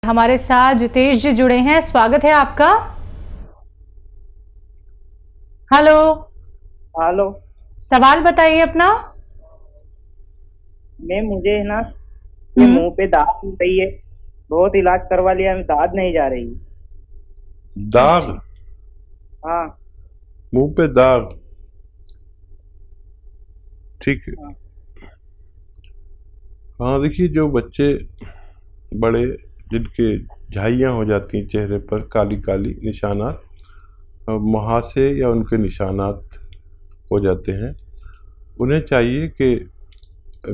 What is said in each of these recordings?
हमारे साथ जितेश जी जुड़े हैं, स्वागत है आपका। Hello hello. सवाल बताइए अपना। मैम मुझे है ना मुंह पे दाग हो रही है, बहुत इलाज करवा लिया, दाद नहीं जा रही। दाग? हाँ। मुंह पे दाग, ठीक है। हाँ देखिए, जो बच्चे बड़े जिनके झाइयाँ हो जाती हैं चेहरे पर, काली काली निशानात, मुहासे या उनके निशानात हो जाते हैं, उन्हें चाहिए कि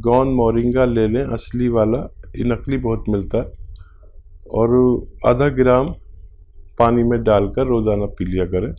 गौन मोरिंगा ले लें, असली वाला। ये नकली बहुत मिलता है, और आधा ग्राम पानी में डालकर रोज़ाना पी लिया करें।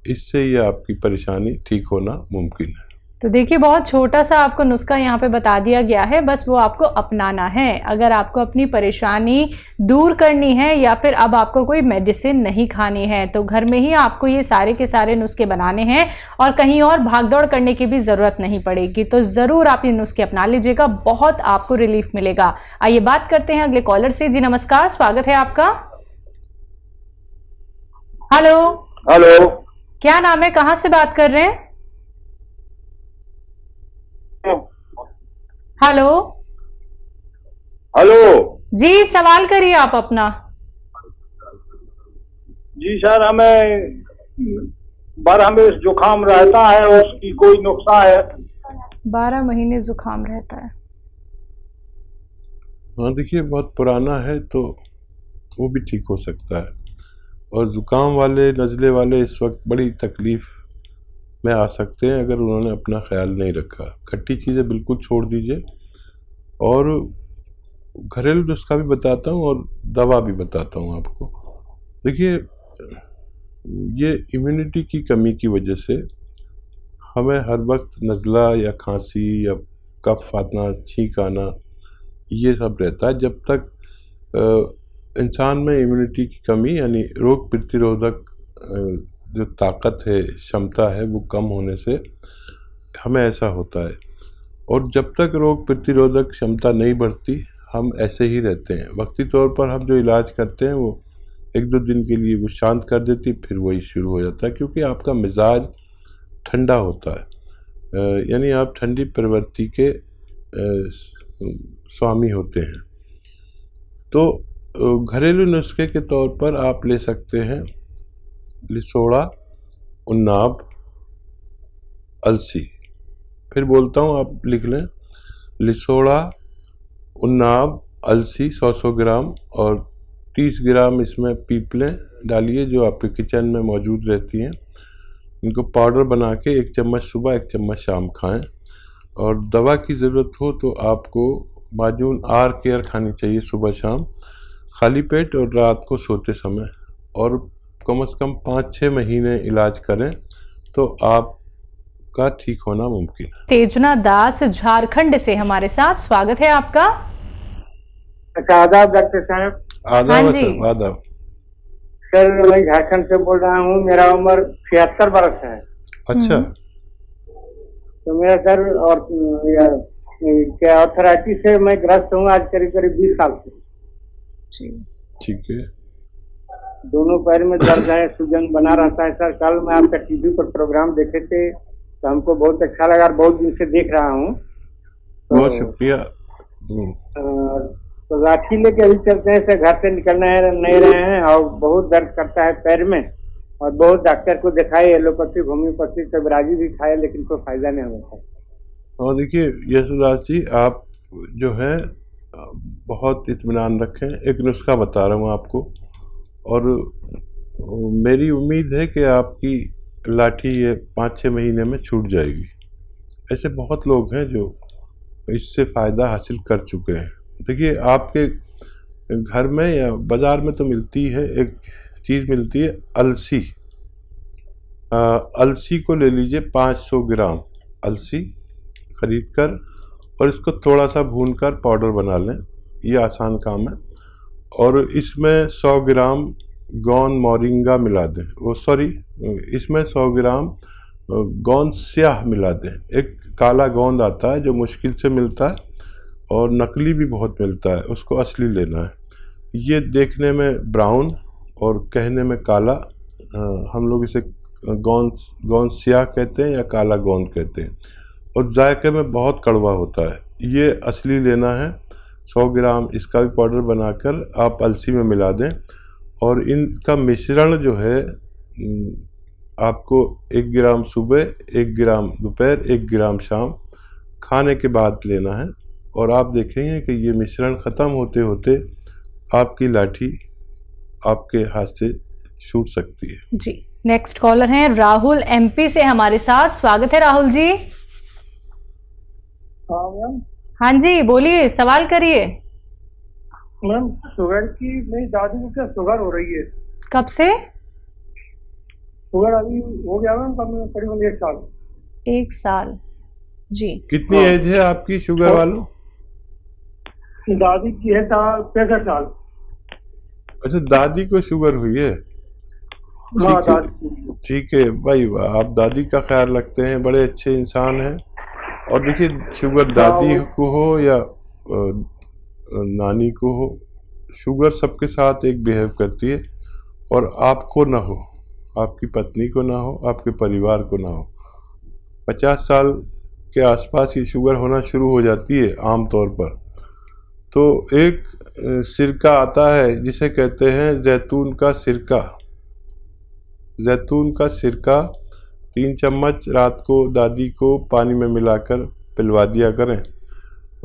इससे ये आपकी परेशानी ठीक होना मुमकिन है। तो देखिए, बहुत छोटा सा आपको नुस्खा यहाँ पे बता दिया गया है, बस वो आपको अपनाना है। अगर आपको अपनी परेशानी दूर करनी है या फिर अब आपको कोई मेडिसिन नहीं खानी है, तो घर में ही आपको ये सारे के सारे नुस्खे बनाने हैं और कहीं और भागदौड़ करने की भी ज़रूरत नहीं पड़ेगी। तो ज़रूर आप ये नुस्खे अपना लीजिएगा, बहुत आपको रिलीफ मिलेगा। आइए बात करते हैं अगले कॉलर से। जी नमस्कार, स्वागत है आपका। हेलो हेलो, क्या नाम है, कहाँ से बात कर रहे हैं? हेलो हेलो जी, सवाल करिए आप अपना। जी सर, हमें जुकाम रहता है, उसकी कोई नुस्खा है? 12 महीने जुकाम रहता है। हाँ देखिए, बहुत पुराना है तो वो भी ठीक हो सकता है। और ज़ुकाम वाले, नज़ले वाले इस वक्त बड़ी तकलीफ़ में आ सकते हैं अगर उन्होंने अपना ख्याल नहीं रखा। खट्टी चीज़ें बिल्कुल छोड़ दीजिए, और घरेलू नुस्खा भी बताता हूँ और दवा भी बताता हूँ आपको। देखिए, ये इम्यूनिटी की कमी की वजह से हमें हर वक्त नज़ला या खांसी या कफ आना, छींक आना, ये सब रहता है। जब तक इंसान में इम्यूनिटी की कमी यानी रोग प्रतिरोधक जो ताकत है, क्षमता है, वो कम होने से हमें ऐसा होता है। और जब तक रोग प्रतिरोधक क्षमता नहीं बढ़ती, हम ऐसे ही रहते हैं। वक्ती तौर पर हम जो इलाज करते हैं वो 1-2 दिन के लिए वो शांत कर देती, फिर वही शुरू हो जाता है, क्योंकि आपका मिजाज ठंडा होता है। यानी आप ठंडी प्रवृत्ति के स्वामी होते हैं। तो घरेलू नुस्खे के तौर पर आप ले सकते हैं लिसोड़ा, उन्नाब, अलसी। फिर बोलता हूँ, आप लिख लें। लिसोड़ा, उन्नाब, अलसी 100-100 ग्राम, और 30 ग्राम इसमें पीपलें डालिए जो आपके किचन में मौजूद रहती हैं। इनको पाउडर बना के 1 चम्मच सुबह, 1 चम्मच शाम खाएं। और दवा की ज़रूरत हो तो आपको माजून आर केयर खानी चाहिए सुबह शाम, खाली पेट और रात को सोते समय। और कम से कम 5-6 महीने इलाज करें तो आपका ठीक होना मुमकिन है। तेजना दास झारखंड से हमारे साथ, स्वागत है आपका। आदाब डॉक्टर साहब। आदाब हाँ सर, जी। आदाब। सर मैं झारखंड से बोल रहा हूँ, मेरा उम्र 76 वर्ष है। अच्छा। तो मेरा सर और क्या आर्थराइटिस से मैं ग्रस्त हूँ आज करीब करीब 20 साल से। ठीक है। दोनों पैर में दर्द है, सूजन बना रहता है। सर कल मैं आपका टीवी पर प्रोग्राम देखे थे तो हमको बहुत अच्छा लगा, और बहुत दिन से देख रहा हूँ। बहुत शुक्रिया। तो लाठी लेके अभी चलते हैं सर, घर से निकलना है नहीं रहे हैं, और बहुत दर्द करता है पैर में, और बहुत डॉक्टर को दिखाए, एलोपैथी, होम्योपैथी, कबराजी भी खाए, लेकिन कोई फायदा नहीं होता। और देखिए यशोदास जी, आप जो है बहुत इत्मीनान रखें। एक नुस्खा बता रहा हूँ आपको, और मेरी उम्मीद है कि आपकी लाठी ये 5-6 महीने में छूट जाएगी। ऐसे बहुत लोग हैं जो इससे फ़ायदा हासिल कर चुके हैं। देखिए, आपके घर में या बाज़ार में तो मिलती है, एक चीज़ मिलती है अलसी। अलसी को ले लीजिए 500 ग्राम अलसी खरीद कर, और इसको थोड़ा सा भूनकर पाउडर बना लें। ये आसान काम है। और इसमें 100 ग्राम गौन मोरिंगा मिला दें, इसमें 100 ग्राम गोंद स्याह मिला दें। एक काला गोंद आता है जो मुश्किल से मिलता है, और नकली भी बहुत मिलता है, उसको असली लेना है। ये देखने में ब्राउन और कहने में काला, हम लोग इसे गोंद स्याह कहते हैं या काला गोंद कहते हैं, और जायके में बहुत कड़वा होता है। ये असली लेना है। 100 ग्राम इसका भी पाउडर बनाकर आप अलसी में मिला दें, और इनका मिश्रण जो है आपको 1 ग्राम सुबह, 1 ग्राम दोपहर, 1 ग्राम शाम खाने के बाद लेना है। और आप देखेंगे कि ये मिश्रण ख़त्म होते होते आपकी लाठी आपके हाथ से छूट सकती है। जी, नेक्स्ट कॉलर हैं राहुल MP से हमारे साथ। स्वागत है राहुल जी। हाँ मैम। हाँ जी, बोलिए, सवाल करिए। मैम शुगर की, मेरी दादी को क्या शुगर हो रही है? कब से? शुगर अभी हो गया मैम करीबन 1 साल। 1 साल। जी, कितनी एज है आपकी शुगर वालों? दादी की है 65 साल। अच्छा, दादी को शुगर हुई है। हाँ ठीक है, दादी। ठीक है भाई, आप दादी का ख्याल रखते हैं, बड़े अच्छे इंसान हैं। और देखिए, शुगर दादी को हो या नानी को हो, शुगर सबके साथ एक बिहेव करती है। और आपको ना हो, आपकी पत्नी को ना हो, आपके परिवार को ना हो, 50 साल के आसपास ही शुगर होना शुरू हो जाती है आम तौर पर। तो एक सिरका आता है जिसे कहते हैं जैतून का सिरका। जैतून का सिरका 3 चम्मच रात को दादी को पानी में मिलाकर पिलवा दिया करें,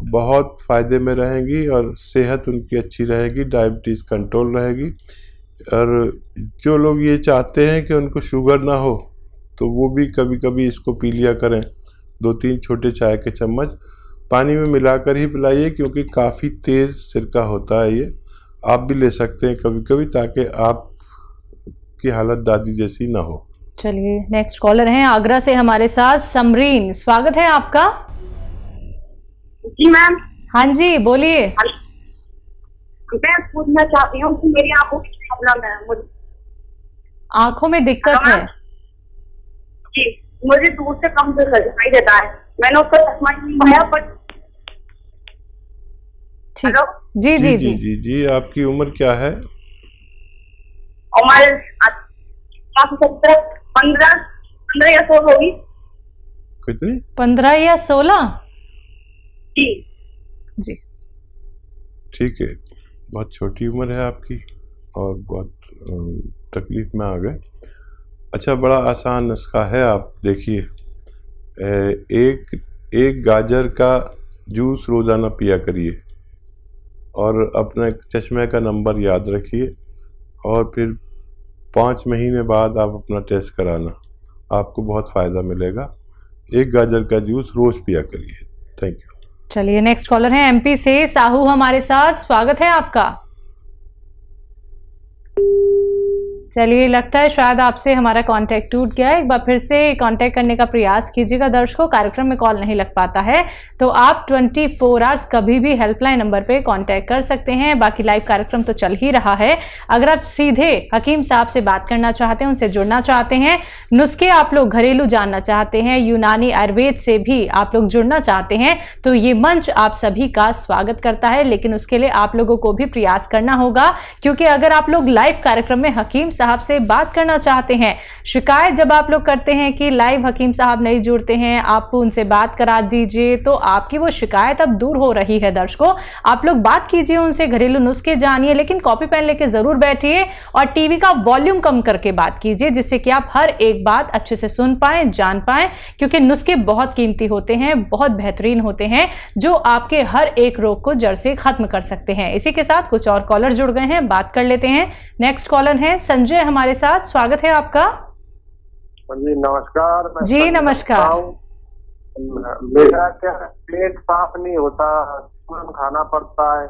बहुत फ़ायदे में रहेंगी और सेहत उनकी अच्छी रहेगी, डायबिटीज़ कंट्रोल रहेगी। और जो लोग ये चाहते हैं कि उनको शुगर ना हो, तो वो भी कभी कभी इसको पी लिया करें। 2-3 छोटे चाय के चम्मच पानी में मिलाकर ही पिलाइए, क्योंकि काफ़ी तेज़ सिरका होता है ये। आप भी ले सकते हैं कभी कभी, ताकि आपकी हालत दादी जैसी ना हो। चलिए, नेक्स्ट कॉलर हैं आगरा से हमारे साथ समरीन। स्वागत है आपका। जी मैम। हाँ जी, बोलिए। मैं पूछना चाहती हूँ कि मेरी आंखों की प्रॉब्लम है। मुझे आंखों में दिक्कत है? जी, मुझे दूर से कम दिखाई देता है। मैंने उसका चश्मा नहीं पाया, पर ठीक। जी जी जी जी जी, आपकी उम्र क्या है? उम्र 15 या 16 होगी। कितनी? 15 या 16? जी जी, ठीक है, बहुत छोटी उम्र है आपकी और बहुत तकलीफ में आ गए। अच्छा, बड़ा आसान नुस्खा है, आप देखिए। एक गाजर का जूस रोज़ाना पिया करिए, और अपने चश्मे का नंबर याद रखिए, और फिर 5 महीने बाद आप अपना टेस्ट कराना, आपको बहुत फ़ायदा मिलेगा। एक गाजर का जूस रोज़ पिया करिए। Thank you. चलिए, नेक्स्ट कॉलर है MP से साहू हमारे साथ। स्वागत है आपका। चलिए, लगता है शायद आपसे हमारा कांटेक्ट टूट गया है। एक बार फिर से कांटेक्ट करने का प्रयास कीजिएगा। दर्शकों, कार्यक्रम में कॉल नहीं लग पाता है तो आप 24 आवर्स कभी भी हेल्पलाइन नंबर पे कांटेक्ट कर सकते हैं। बाकी लाइव कार्यक्रम तो चल ही रहा है। अगर आप सीधे हकीम साहब से बात करना चाहते हैं, उनसे जुड़ना चाहते हैं, नुस्खे आप लोग घरेलू जानना चाहते हैं, यूनानी आयुर्वेद से भी आप लोग जुड़ना चाहते हैं, तो ये मंच आप सभी का स्वागत करता है। लेकिन उसके लिए आप लोगों को भी प्रयास करना होगा, क्योंकि अगर आप लोग लाइव कार्यक्रम में हकीम साहब से बात करना चाहते हैं, शिकायत जब आप लोग करते हैं कि लाइव हकीम साहब नहीं जुड़ते हैं, आप उनसे बात करा दीजिए, तो आपकी वो शिकायत अब दूर हो रही है। दर्शकों, आप लोग बात कीजिए उनसे, घरेलू नुस्खे जानिए, लेकिन कॉपी पेन लेके जरूर बैठिए और टीवी का वॉल्यूम कम करके बात कीजिए, जिससे कि आप हर एक बात अच्छे से सुन पाएं, जान पाएं, क्योंकि नुस्खे बहुत कीमती होते हैं, बहुत बेहतरीन होते हैं, जो आपके हर एक रोग को जड़ से खत्म कर सकते हैं। इसी के साथ कुछ और कॉलर जुड़ गए हैं, बात कर लेते हैं। नेक्स्ट कॉलर है संजय हमारे साथ। स्वागत है आपका। जी नमस्कार। जी नमस्कार। मेरा क्या पेट साफ नहीं होता, खाना पड़ता है,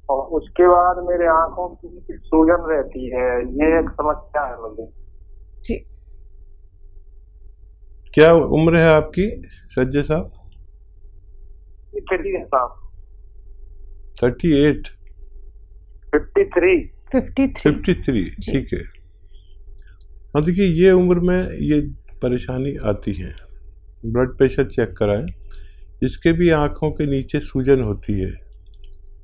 और उसके बाद मेरे आंखों की सूजन रहती है। ये एक समस्या है मुझे। जी, क्या उम्र है आपकी सज्जे साहब? 38? 53? ठीक है। हाँ, देखिए, ये उम्र में ये परेशानी आती है। ब्लड प्रेशर चेक कराएं। इसके भी आँखों के नीचे सूजन होती है,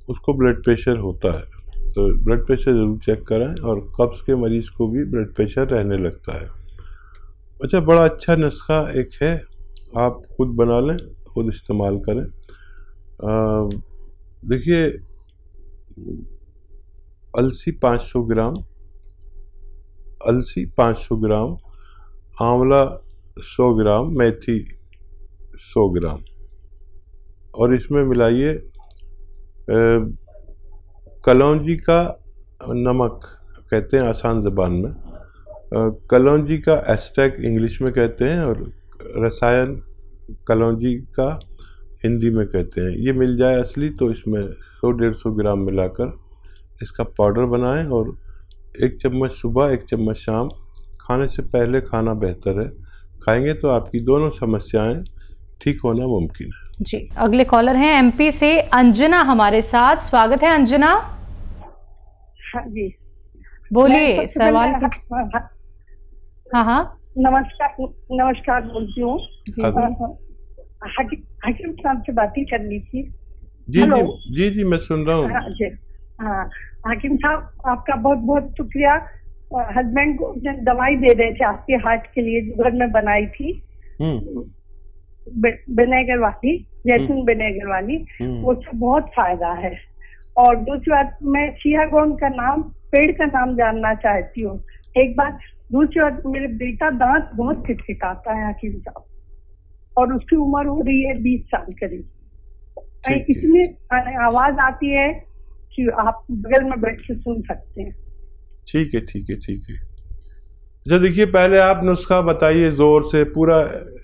उसको ब्लड प्रेशर होता है, तो ब्लड प्रेशर ज़रूर चेक कराएं। और कब्ज़ के मरीज़ को भी ब्लड प्रेशर रहने लगता है। अच्छा, बड़ा अच्छा नुस्खा एक है, आप खुद बना लें, खुद इस्तेमाल करें। देखिए, अलसी 500 ग्राम, अलसी 500 ग्राम, आंवला 100 ग्राम, मेथी 100 ग्राम, और इसमें मिलाइए कलौंजी का नमक, कहते हैं आसान ज़बान में, कलौंजी का एस्टेक इंग्लिश में कहते हैं, और रसायन कलौंजी का हिंदी में कहते हैं। ये मिल जाए असली तो इसमें 100-150 ग्राम मिलाकर इसका पाउडर बनाएं, और 1 चम्मच सुबह 1 चम्मच शाम, खाने से पहले खाना बेहतर है। खाएंगे तो आपकी दोनों समस्याएं ठीक होना मुमकिन है। जी, अगले कॉलर हैं एमपी से अंजना हमारे साथ। स्वागत है अंजना। हाँ जी, बोलिए सवाल। हाँ हाँ, नमस्कार बोलती हूँ। हकीम साहब से बात ही करनी थी। जी, मैं सुन रहा हूँ। हाँ जी, हाँ हकीम साहब, आपका बहुत बहुत शुक्रिया। हस्बैंड को दवाई दे रहे थे आपके हार्ट के लिए, जो घर में बनाई थी, विनेगर वाली, जैतून विनेगर वाली, उससे बहुत फायदा है। और दूसरी बात, मैं सियागोन का नाम, पेड़ का नाम जानना चाहती हूँ एक बात। दूसरी बात, मेरे बेटा दांत बहुत खिटखिटाता है हकीम साहब, और उसकी उम्र हो रही है 20 साल करीब। इतनी आवाज आती है कि आप बगल में बैठ के सुन सकते हैं। ठीक है। अच्छा, देखिए, पहले आप नुस्खा बताइए जोर से, पूरा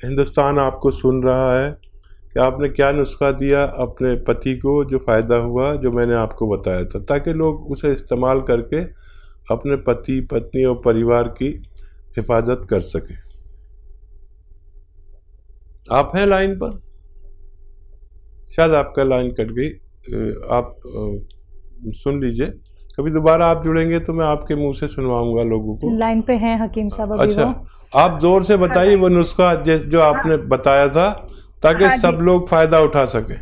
हिंदुस्तान आपको सुन रहा है कि आपने क्या नुस्खा दिया अपने पति को, जो फ़ायदा हुआ, जो मैंने आपको बताया था, ताकि लोग उसे इस्तेमाल करके अपने पति, पत्नी और परिवार की हिफाजत कर सके। आप हैं लाइन पर? शायद आपका लाइन कट गई, आप सुन लीजिए, कभी दोबारा आप जुड़ेंगे तो मैं आपके मुंह से सुनवाऊंगा लोगों को। लाइन पे हैं हकीम साहब अभी। अच्छा, आप जोर से बताइए वो नुस्खा जो आपने बताया था, ताकि सब लोग फायदा उठा सके।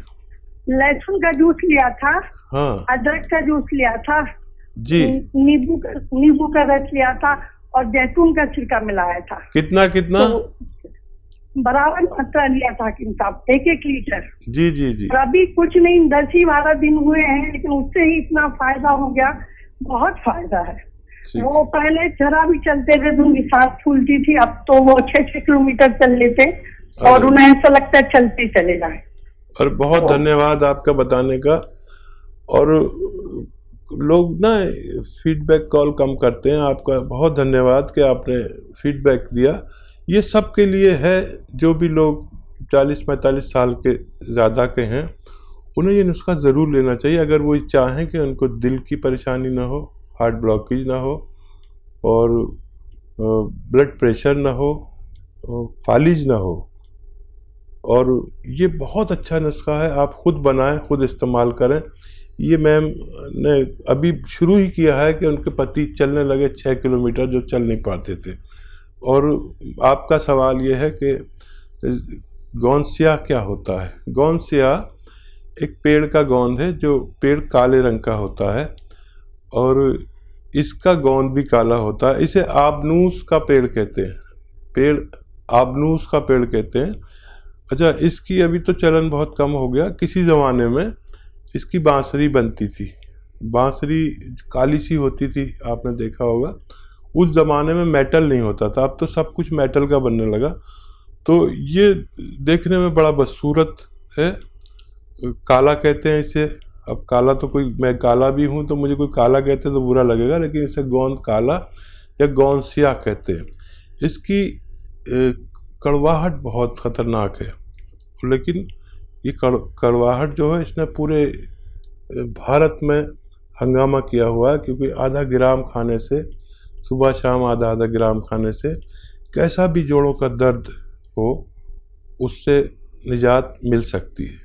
लहसुन का जूस लिया था, हाँ, अदरक का जूस लिया था जी, नींबू का रस लिया था, और जैतून का छिलका मिलाया था। कितना तो बराबर मात्रा लिया था हकीम साहब, 1-1 लीटर। जी। अभी कुछ नहीं, 10-12 दिन हुए हैं, लेकिन उससे ही इतना फायदा हो गया, बहुत फायदा है। वो पहले जरा भी चलते थे तो उनकी सांस फूलती थी, अब तो वो 6-6 किलोमीटर चल लेते, और उन्हें ऐसा लगता है चलते चले जाए। और बहुत धन्यवाद आपका बताने का। और लोग ना फीडबैक कॉल कम करते हैं, आपका बहुत धन्यवाद कि आपने फीडबैक दिया। ये सब के लिए है, जो भी लोग 40-45 साल के ज़्यादा के हैं, उन्हें ये नुस्खा ज़रूर लेना चाहिए, अगर वो चाहें कि उनको दिल की परेशानी ना हो, हार्ट ब्लॉकेज ना हो, और ब्लड प्रेशर ना हो, फालिज ना हो। और ये बहुत अच्छा नुस्खा है, आप खुद बनाएं, खुद इस्तेमाल करें। ये मैम ने अभी शुरू ही किया है कि उनके पति चलने लगे 6 किलोमीटर, जो चल नहीं पाते थे। और आपका सवाल ये है कि गोंद-स्याह क्या होता है। गोंद-स्याह एक पेड़ का गोंद है, जो पेड़ काले रंग का होता है, और इसका गोंद भी काला होता है। इसे आबनूस का पेड़ कहते हैं, पेड़ आबनूस का पेड़ कहते हैं। अच्छा, इसकी अभी तो चलन बहुत कम हो गया। किसी ज़माने में इसकी बांसुरी बनती थी, बांसुरी काली सी होती थी, आपने देखा होगा। उस ज़माने में मेटल नहीं होता था, अब तो सब कुछ मेटल का बनने लगा। तो ये देखने में बड़ा बदसूरत है, काला कहते हैं इसे। अब काला तो कोई, मैं काला भी हूँ तो मुझे कोई काला कहते तो बुरा लगेगा, लेकिन इसे गोंद काला या गोंद-स्याह कहते हैं। इसकी कड़वाहट बहुत ख़तरनाक है, लेकिन ये कड़वाहट जो है, इसने पूरे भारत में हंगामा किया हुआ है, क्योंकि आधा ग्राम खाने से, सुबह शाम आधा ग्राम खाने से, कैसा भी जोड़ों का दर्द हो, उससे निजात मिल सकती है।